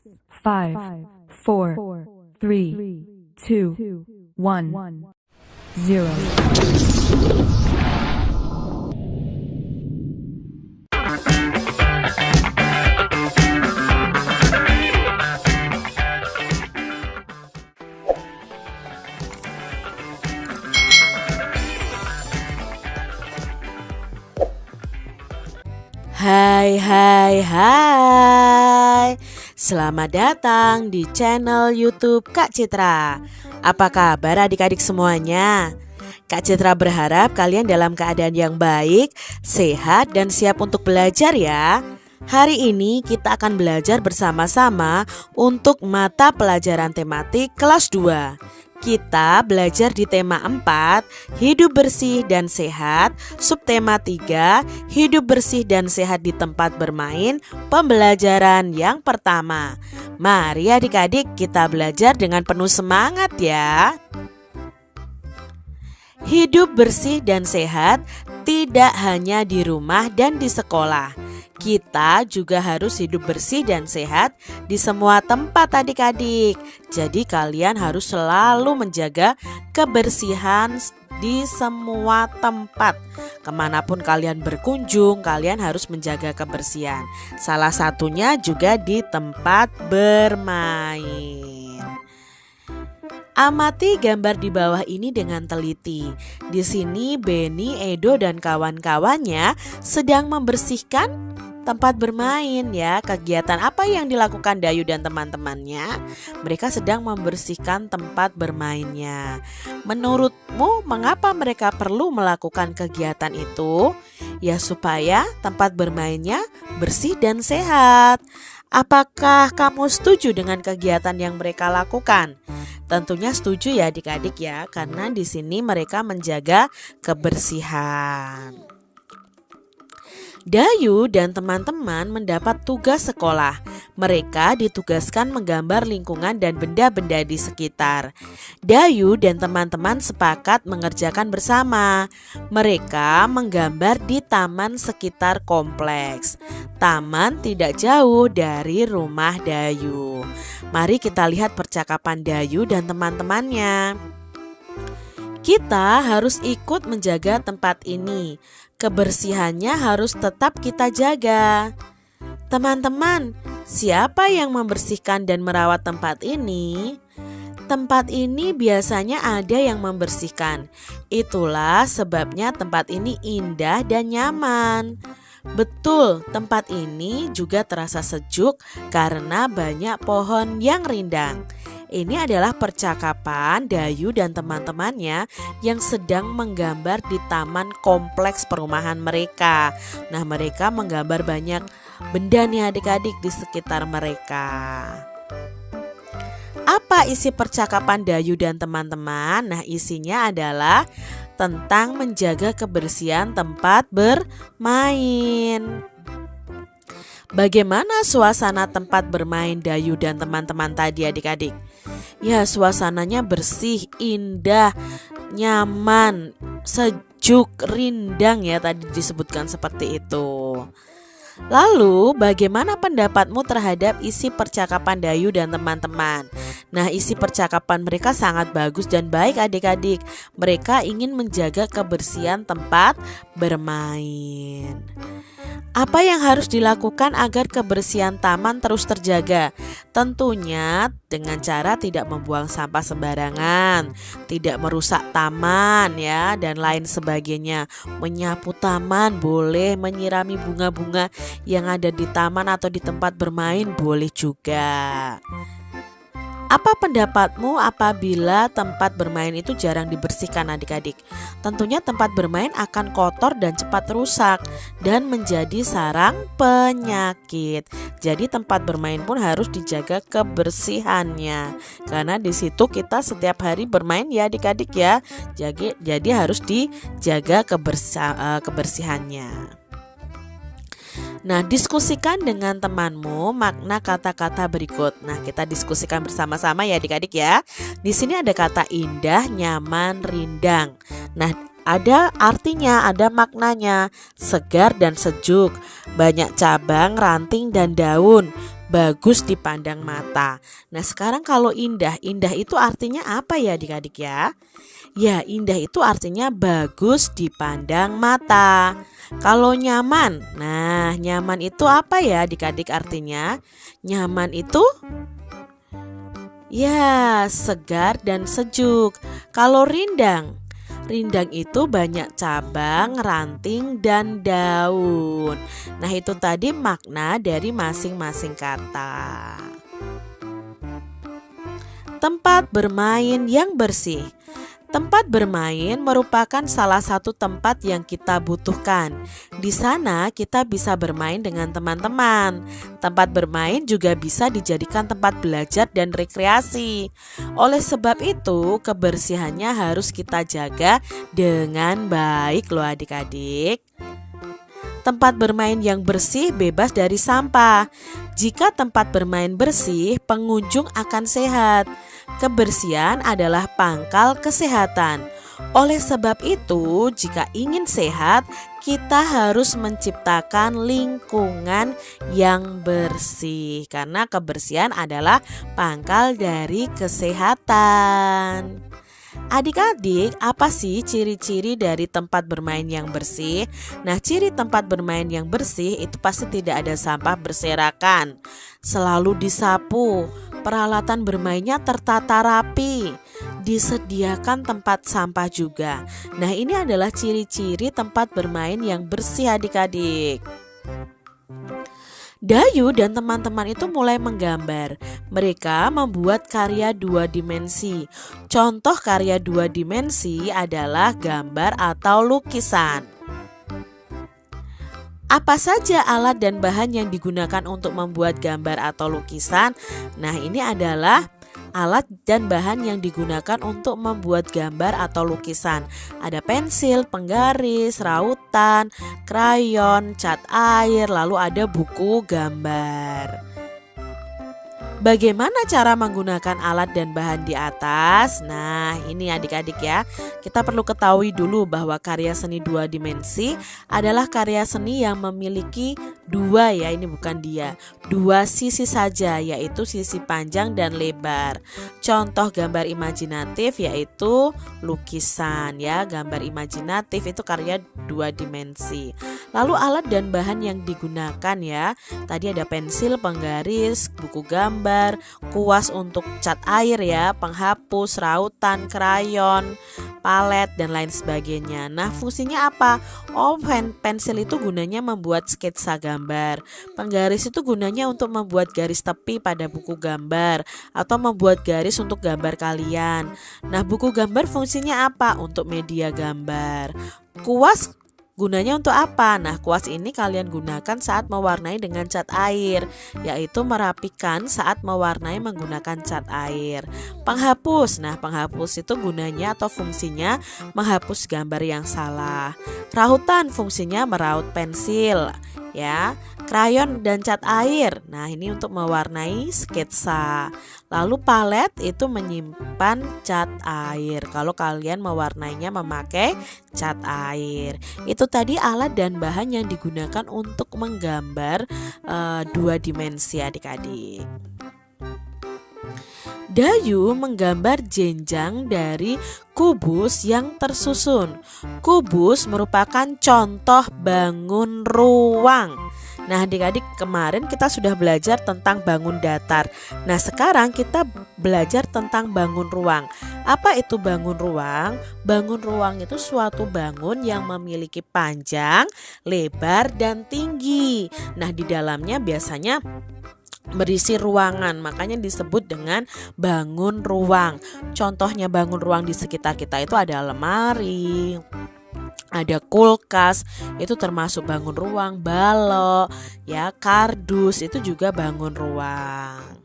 5, 4, 3, 2, 1, 0. Hai. Selamat datang di channel YouTube Kak Citra. Apa kabar adik-adik semuanya? Kak Citra berharap kalian dalam keadaan yang baik, sehat, dan siap untuk belajar ya. Hari ini kita akan belajar bersama-sama untuk mata pelajaran tematik kelas 2. Kita belajar di tema 4, hidup bersih dan sehat, subtema 3, hidup bersih dan sehat di tempat bermain, pembelajaran yang pertama. Mari adik-adik kita belajar dengan penuh semangat ya. Hidup bersih dan sehat tidak hanya di rumah dan di sekolah. Kita juga harus hidup bersih dan sehat di semua tempat adik-adik. Jadi kalian harus selalu menjaga kebersihan di semua tempat. Kemanapun kalian berkunjung, kalian harus menjaga kebersihan. Salah satunya juga di tempat bermain. Amati gambar di bawah ini dengan teliti. Di sini Benny, Edo, dan kawan-kawannya sedang membersihkan tempat bermain ya. Kegiatan apa yang dilakukan Dayu dan teman-temannya? Mereka sedang membersihkan tempat bermainnya. Menurutmu mengapa mereka perlu melakukan kegiatan itu? Ya supaya tempat bermainnya bersih dan sehat. Apakah kamu setuju dengan kegiatan yang mereka lakukan? Tentunya setuju ya adik-adik ya, karena di sini mereka menjaga kebersihan. Dayu dan teman-teman mendapat tugas sekolah. Mereka ditugaskan menggambar lingkungan dan benda-benda di sekitar. Dayu dan teman-teman sepakat mengerjakan bersama. Mereka menggambar di taman sekitar kompleks. Taman tidak jauh dari rumah Dayu. Mari kita lihat percakapan Dayu dan teman-temannya. Kita harus ikut menjaga tempat ini. Kebersihannya harus tetap kita jaga. Teman-teman, siapa yang membersihkan dan merawat tempat ini? Tempat ini biasanya ada yang membersihkan. Itulah sebabnya tempat ini indah dan nyaman. Betul, tempat ini juga terasa sejuk karena banyak pohon yang rindang. Ini adalah percakapan Dayu dan teman-temannya yang sedang menggambar di taman kompleks perumahan mereka. Nah, mereka menggambar banyak benda nih adik-adik di sekitar mereka. Apa isi percakapan Dayu dan teman-teman? Nah, isinya adalah tentang menjaga kebersihan tempat bermain. Bagaimana suasana tempat bermain Dayu dan teman-teman tadi adik-adik? Ya, suasananya bersih, indah, nyaman, sejuk, rindang ya, tadi disebutkan seperti itu. Lalu bagaimana pendapatmu terhadap isi percakapan Dayu dan teman-teman? Nah, isi percakapan mereka sangat bagus dan baik adik-adik. Mereka ingin menjaga kebersihan tempat bermain. Apa yang harus dilakukan agar kebersihan taman terus terjaga? Tentunya dengan cara tidak membuang sampah sembarangan, tidak merusak taman ya, dan lain sebagainya. Menyapu taman boleh, menyirami bunga-bunga yang ada di taman atau di tempat bermain boleh juga. Apa pendapatmu apabila tempat bermain itu jarang dibersihkan adik-adik? Tentunya tempat bermain akan kotor dan cepat rusak dan menjadi sarang penyakit. Jadi tempat bermain pun harus dijaga kebersihannya. Karena di situ kita setiap hari bermain ya adik-adik ya. Jadi harus dijaga kebersihannya. Nah, diskusikan dengan temanmu makna kata-kata berikut. Nah, kita diskusikan bersama-sama ya adik-adik ya. Di sini ada kata indah, nyaman, rindang. Nah, ada artinya, ada maknanya. Segar dan sejuk, banyak cabang, ranting dan daun, bagus dipandang mata. Nah, sekarang kalau indah itu artinya apa ya adik-adik ya? Ya, indah itu artinya bagus dipandang mata. Kalau nyaman, nah nyaman itu apa ya adik-adik artinya? Nyaman itu ya segar dan sejuk. Kalau rindang, rindang itu banyak cabang, ranting, dan daun. Nah, itu tadi makna dari masing-masing kata. Tempat bermain yang bersih. Tempat bermain merupakan salah satu tempat yang kita butuhkan. Di sana kita bisa bermain dengan teman-teman. Tempat bermain juga bisa dijadikan tempat belajar dan rekreasi. Oleh sebab itu, kebersihannya harus kita jaga dengan baik loh adik-adik. Tempat bermain yang bersih bebas dari sampah. Jika tempat bermain bersih, pengunjung akan sehat. Kebersihan adalah pangkal kesehatan. Oleh sebab itu, jika ingin sehat, kita harus menciptakan lingkungan yang bersih. Karena kebersihan adalah pangkal dari kesehatan. Adik-adik, apa sih ciri-ciri dari tempat bermain yang bersih? Nah, ciri tempat bermain yang bersih itu pasti tidak ada sampah berserakan, selalu disapu, peralatan bermainnya tertata rapi, disediakan tempat sampah juga. Nah, ini adalah ciri-ciri tempat bermain yang bersih adik-adik. Dayu dan teman-teman itu mulai menggambar. Mereka membuat karya 2 dimensi. Contoh karya 2 dimensi adalah gambar atau lukisan. Apa saja alat dan bahan yang digunakan untuk membuat gambar atau lukisan? Nah, ini adalah alat dan bahan yang digunakan untuk membuat gambar atau lukisan. Ada pensil, penggaris, rautan, krayon, cat air, lalu ada buku gambar. Bagaimana cara menggunakan alat dan bahan di atas? Nah, ini adik-adik ya. Kita perlu ketahui dulu bahwa karya seni 2 dimensi adalah karya seni yang memiliki 2 ya, ini bukan dia. 2 sisi saja, yaitu sisi panjang dan lebar. Contoh gambar imajinatif yaitu lukisan ya. Gambar imajinatif itu karya 2 dimensi. Lalu alat dan bahan yang digunakan ya. Tadi ada pensil, penggaris, buku gambar, kuas untuk cat air ya, penghapus, rautan, krayon, palet dan lain sebagainya. Nah, fungsinya apa? Oh, pensil itu gunanya membuat sketsa gambar. Penggaris itu gunanya untuk membuat garis tepi pada buku gambar atau membuat garis untuk gambar kalian. Nah, buku gambar fungsinya apa? Untuk media gambar. Kuas gunanya untuk apa? Nah, kuas ini kalian gunakan saat mewarnai dengan cat air, yaitu merapikan saat mewarnai menggunakan cat air. Penghapus, nah penghapus itu gunanya atau fungsinya menghapus gambar yang salah. Rautan fungsinya meraut pensil, ya. Krayon dan cat air, nah ini untuk mewarnai sketsa. Lalu palet itu menyimpan cat air. Kalau kalian mewarnainya memakai cat air. Itu tadi alat dan bahan yang digunakan untuk menggambar 2 dimensi adik-adik. Dayu menggambar jenjang dari kubus yang tersusun. Kubus merupakan contoh bangun ruang. Nah, adik-adik, kemarin kita sudah belajar tentang bangun datar. Nah, sekarang kita belajar tentang bangun ruang. Apa itu bangun ruang? Bangun ruang itu suatu bangun yang memiliki panjang, lebar, dan tinggi. Nah, di dalamnya biasanya berisi ruangan, makanya disebut dengan bangun ruang. Contohnya bangun ruang di sekitar kita itu ada lemari, ada kulkas, itu termasuk bangun ruang. Balok, ya, kardus itu juga bangun ruang.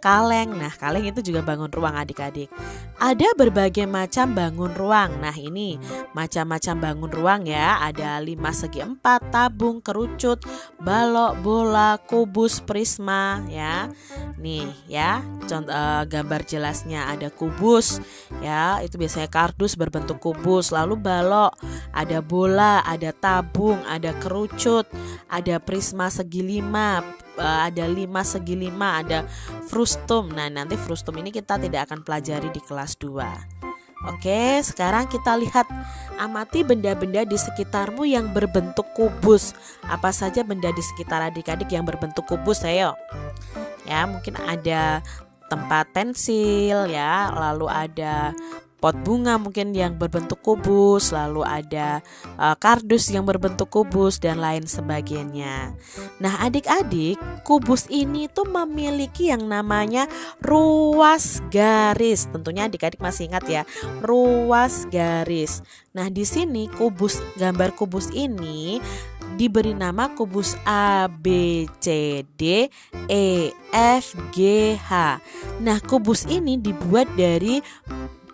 Kaleng, nah kaleng itu juga bangun ruang adik-adik. Ada berbagai macam bangun ruang. Nah, ini macam-macam bangun ruang ya. Ada 5 segi 4, tabung, kerucut, balok, bola, kubus, prisma ya. Nih ya, contoh gambar jelasnya ada kubus ya, itu biasanya kardus berbentuk kubus. Lalu balok, ada bola, ada tabung, ada kerucut, ada prisma segi 5, ada 5 segi 5, ada frustum. Nah, nanti frustum ini kita tidak akan pelajari di kelas 2. Oke, sekarang kita lihat, amati benda-benda di sekitarmu yang berbentuk kubus. Apa saja benda di sekitar adik-adik yang berbentuk kubus? Ayo. Ya, mungkin ada tempat pensil ya, lalu ada pot bunga mungkin yang berbentuk kubus, lalu ada kardus yang berbentuk kubus dan lain sebagainya. Nah, adik-adik, kubus ini tuh memiliki yang namanya ruas garis. Tentunya adik-adik masih ingat ya, ruas garis. Nah, di sini gambar kubus ini diberi nama kubus A, B, C, D, E, F, G, H. Nah, kubus ini dibuat dari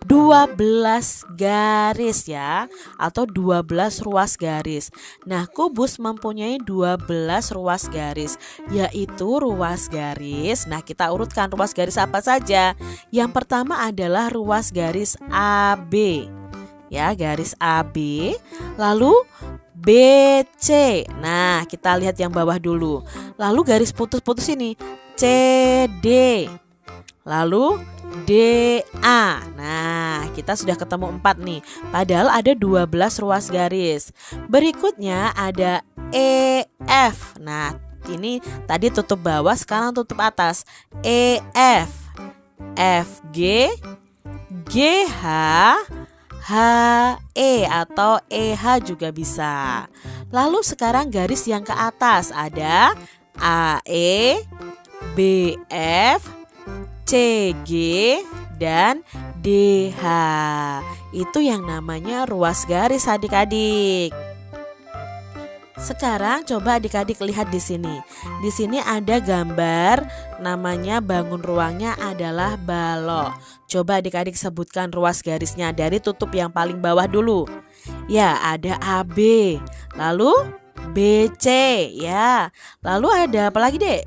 12 garis ya, atau 12 ruas garis. Nah, kubus mempunyai 12 ruas garis, yaitu ruas garis. Nah, kita urutkan ruas garis apa saja. Yang pertama adalah ruas garis AB. Ya, garis AB. Lalu BC. Nah, kita lihat yang bawah dulu. Lalu garis putus-putus ini CD. Lalu DA. Nah, kita sudah ketemu 4 nih. Padahal ada 12 ruas garis. Berikutnya ada EF. Nah, ini tadi tutup bawah, sekarang tutup atas. EF, FG, GH, HE atau EH juga bisa. Lalu sekarang garis yang ke atas ada AE, BF, CG dan DH. Itu yang namanya ruas garis adik-adik. Sekarang coba adik-adik lihat di sini. Di sini ada gambar, namanya bangun ruangnya adalah balok. Coba adik-adik sebutkan ruas garisnya dari tutup yang paling bawah dulu. Ya, ada AB. Lalu BC ya. Lalu ada apa lagi, Dek?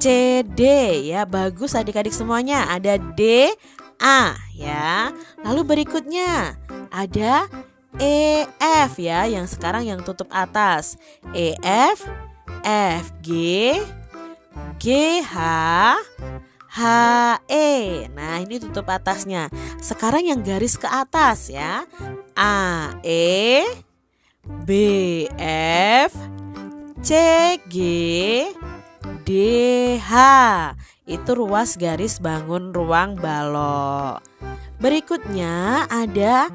CD ya, bagus adik-adik semuanya. Ada DA ya. Lalu berikutnya ada EF ya, yang sekarang yang tutup atas. EF, FG, GH, HE. Nah, ini tutup atasnya. Sekarang yang garis ke atas ya. AE, BF, CG, DH. Itu ruas garis bangun ruang balok. Berikutnya ada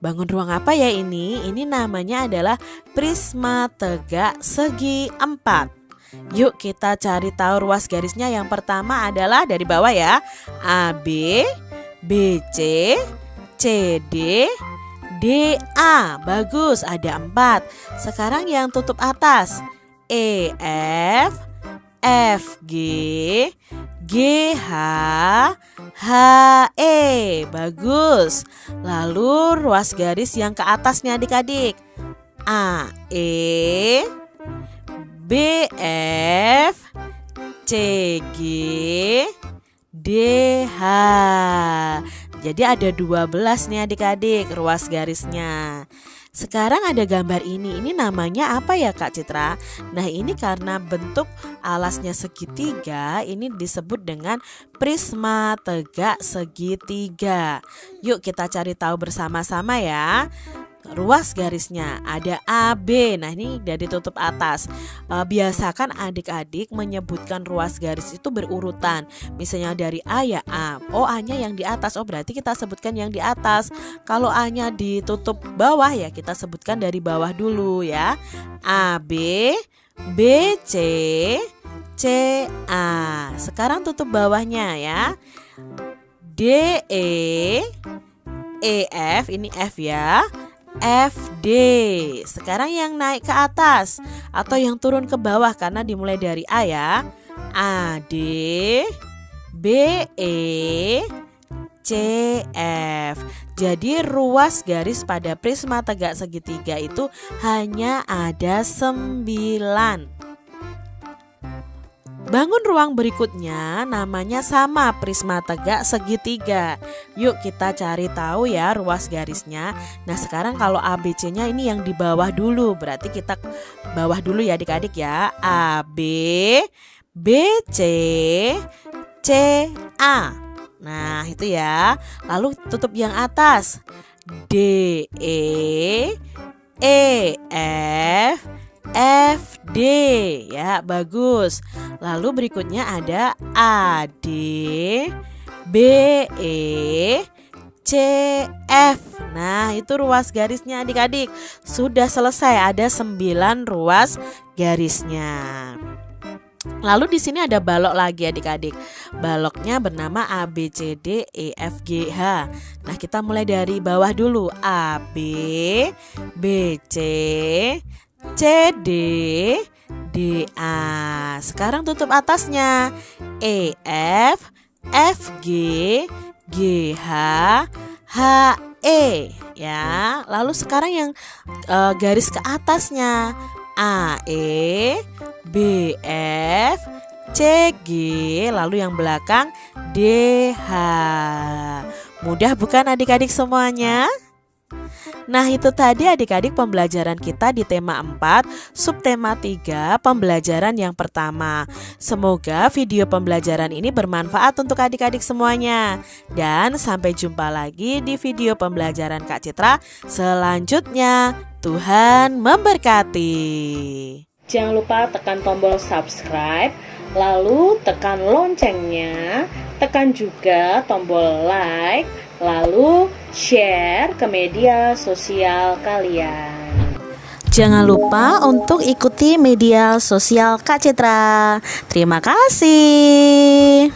bangun ruang apa ya ini? Ini namanya adalah prisma tegak segi 4. Yuk kita cari tahu ruas garisnya. Yang pertama adalah dari bawah ya. AB, BC, CD, DA. Bagus, ada 4. Sekarang yang tutup atas. EF, FG, GH, HE. Bagus. Lalu ruas garis yang ke atasnya adik-adik. AE, BF, CG, DH. Jadi ada 12 nih adik-adik ruas garisnya. Sekarang ada gambar ini namanya apa ya Kak Citra? Nah, ini karena bentuk alasnya segitiga, ini disebut dengan prisma tegak segitiga. Yuk kita cari tahu bersama-sama ya. Ruas garisnya ada AB. Nah, ini dari tutup atas. Biasakan adik-adik menyebutkan ruas garis itu berurutan. Misalnya dari A ya A. Oh, A-nya yang di atas. Oh, berarti kita sebutkan yang di atas. Kalau A-nya ditutup bawah ya kita sebutkan dari bawah dulu ya. AB, BC, CA. Sekarang tutup bawahnya ya. DE, EF, ini F ya. FD. Sekarang yang naik ke atas atau yang turun ke bawah karena dimulai dari A ya. AD, BE, CF. Jadi ruas garis pada prisma tegak segitiga itu hanya ada 9. Bangun ruang berikutnya namanya sama, prisma tegak segitiga. Yuk kita cari tahu ya ruas garisnya. Nah sekarang kalau ABC-nya ini yang di bawah dulu, berarti kita bawah dulu ya adik-adik ya. AB, BC, CA. Nah itu ya. Lalu tutup yang atas, DE, EF, FD ya, bagus. Lalu berikutnya ada AD, BE, CF. Nah itu ruas garisnya adik-adik. Sudah selesai, ada 9 ruas garisnya. Lalu di sini ada balok lagi adik-adik. Baloknya bernama A, B, C, D, E, F, G, H. Nah kita mulai dari bawah dulu. A, B, B, C, C, D, D, A. Sekarang tutup atasnya. E, F, F, G, G, H, H, E. Ya. Lalu sekarang yang garis ke atasnya. A, E, B, F, C, G, lalu yang belakang D, H. Mudah bukan adik-adik semuanya? Nah itu tadi adik-adik pembelajaran kita di tema 4, subtema 3, pembelajaran yang pertama. Semoga video pembelajaran ini bermanfaat untuk adik-adik semuanya. Dan sampai jumpa lagi di video pembelajaran Kak Citra selanjutnya. Tuhan memberkati. Jangan lupa tekan tombol subscribe, lalu tekan loncengnya, tekan juga tombol like, lalu share ke media sosial kalian. Jangan lupa untuk ikuti media sosial Kak Citra. Terima kasih.